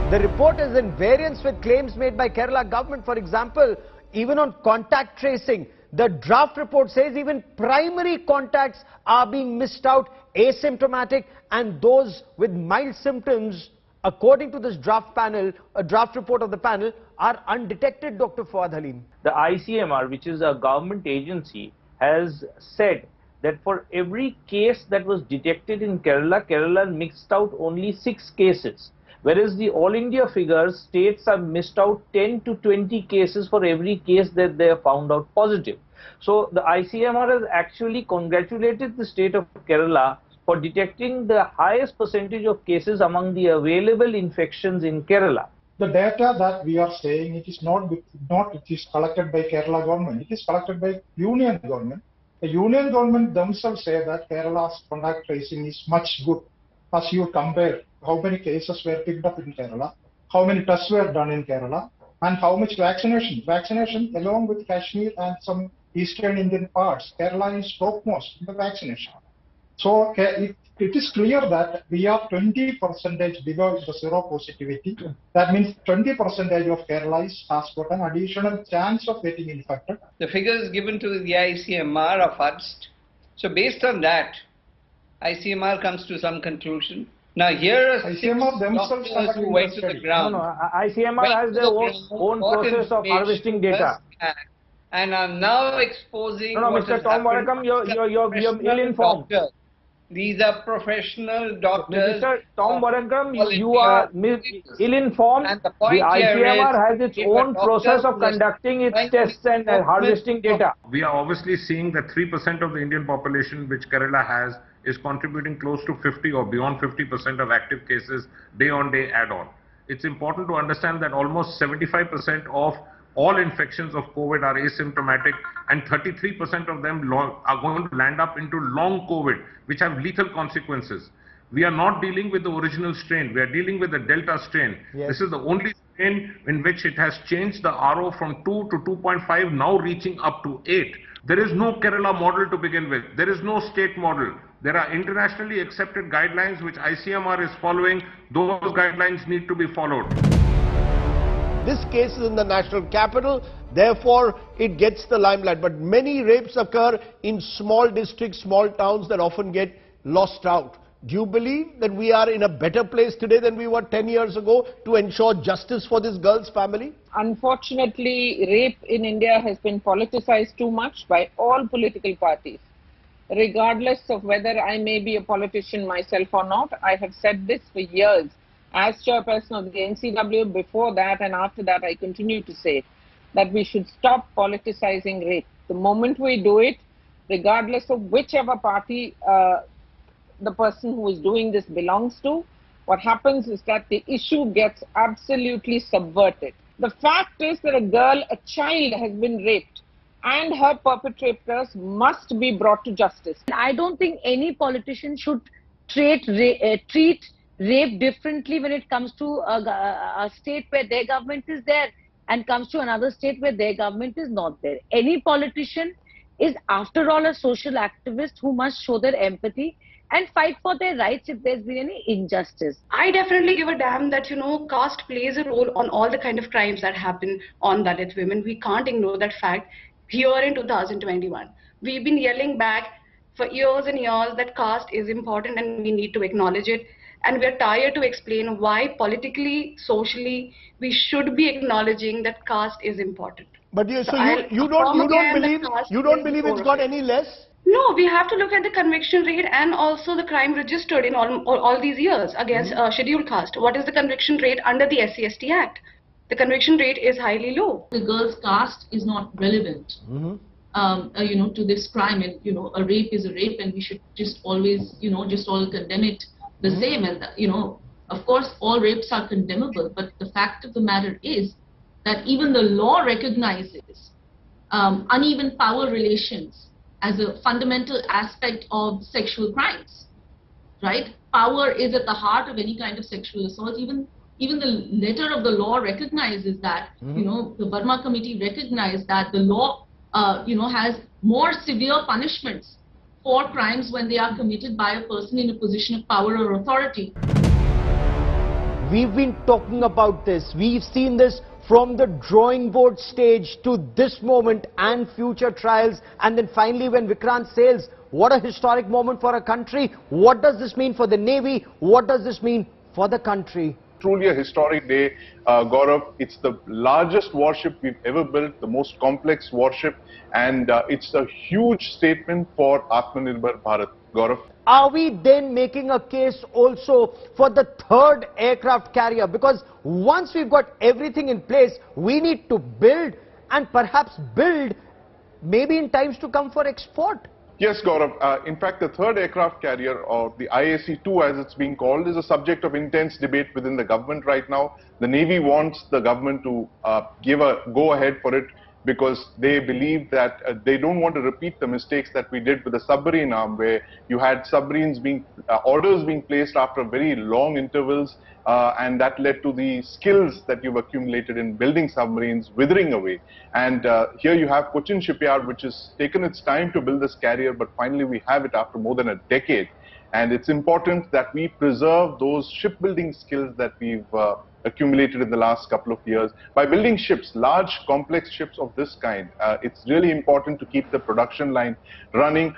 The report is in variance with claims made by Kerala government. For example, even on contact tracing, the draft report says even primary contacts are being missed out, asymptomatic, and those with mild symptoms, according to this draft report of the panel, are undetected, Dr. Fuad Halim. The ICMR, which is a government agency, has said that for every case that was detected in Kerala, Kerala mixed out only 6 cases. Whereas the All India figures, states have missed out 10 to 20 cases for every case that they have found out positive. So the ICMR has actually congratulated the state of Kerala for detecting the highest percentage of cases among the available infections in Kerala. The data that we are saying, it is not it is collected by Kerala government, it is collected by union government. The union government themselves say that Kerala's contact tracing is much good. As you compare how many cases were picked up in Kerala, how many tests were done in Kerala, and how much vaccination. Vaccination along with Kashmir and some eastern Indian parts, Kerala is topmost in the vaccination. So it is clear that we are 20% below the zero positivity. That means 20% of Kerala has got an additional chance of getting infected. The figures given to the ICMR are fudged. So based on that, ICMR comes to some conclusion. Now here are ICMR themselves doctors who went to the ground. ICMR has their own process of harvesting data. And are now exposing. Mr. Tom Varadkar, you're ill-informed. These are professional doctors. Mr. Tom Varadkar, you are ill-informed. The ICMR has its own process of conducting its tests and harvesting data. We are obviously seeing that 3% of the Indian population which Kerala has is contributing close to 50 or beyond 50% of active cases day on day add-on. It's important to understand that almost 75% of all infections of COVID are asymptomatic, and 33% of them are going to land up into long COVID, which have lethal consequences. We are not dealing with the original strain, we are dealing with the Delta strain. Yes. This is the only strain in which it has changed the RO from 2 to 2.5, now reaching up to 8. There is no Kerala model to begin with. There is no state model. There are internationally accepted guidelines which ICMR is following. Those guidelines need to be followed. This case is in the national capital, therefore it gets the limelight. But many rapes occur in small districts, small towns that often get lost out. Do you believe that we are in a better place today than we were 10 years ago to ensure justice for this girl's family? Unfortunately, rape in India has been politicized too much by all political parties. Regardless of whether I may be a politician myself or not, I have said this for years. As chairperson of the NCW, before that and after that, I continue to say that we should stop politicizing rape. The moment we do it, regardless of whichever party the person who is doing this belongs to, what happens is that the issue gets absolutely subverted. The fact is that a child has been raped, and her perpetrators must be brought to justice. I don't think any politician should treat rape differently when it comes to a state where their government is there and comes to another state where their government is not there. Any politician is, after all, a social activist who must show their empathy and fight for their rights if there's been any injustice. I definitely give a damn that, caste plays a role on all the kind of crimes that happen on Dalit women. We can't ignore that fact here in 2021. We've been yelling back for years and years that caste is important and we need to acknowledge it. And we're tired to explain why politically, socially, we should be acknowledging that caste is important. But you don't believe it's got any less? No, we have to look at the conviction rate and also the crime registered in all these years against scheduled caste. What is the conviction rate under the SC/ST Act? The conviction rate is highly low. The girl's caste is not relevant, to this crime, and a rape is a rape, and we should just always, just all condemn it the same. And of course, all rapes are condemnable, but the fact of the matter is that even the law recognizes uneven power relations as a fundamental aspect of sexual crimes, right? Power is at the heart of any kind of sexual assault. Even the letter of the law recognizes that. The Burma Committee recognized that the law, has more severe punishments for crimes when they are committed by a person in a position of power or authority. we've been talking about this. We've seen this from the drawing board stage to this moment and future trials. And then finally when Vikrant sails, what a historic moment for a country. What does this mean for the Navy? What does this mean for the country? Truly a historic day, Gaurav. It's the largest warship we've ever built, the most complex warship, and it's a huge statement for Atmanirbhar Bharat, Gaurav. Are we then making a case also for the third aircraft carrier? Because once we've got everything in place, we need to build and perhaps build maybe in times to come for export. Yes, Gaurav. In fact, the third aircraft carrier, or the IAC-2 as it's being called, is a subject of intense debate within the government right now. The Navy wants the government to give a go-ahead for it because they believe that they don't want to repeat the mistakes that we did with the submarine arm, where you had submarines being, orders being placed after very long intervals, and that led to the skills that you've accumulated in building submarines withering away. And here you have Cochin Shipyard, which has taken its time to build this carrier, but finally we have it after more than a decade. And it's important that we preserve those shipbuilding skills that we've accumulated in the last couple of years. By building ships, large complex ships of this kind, it's really important to keep the production line running.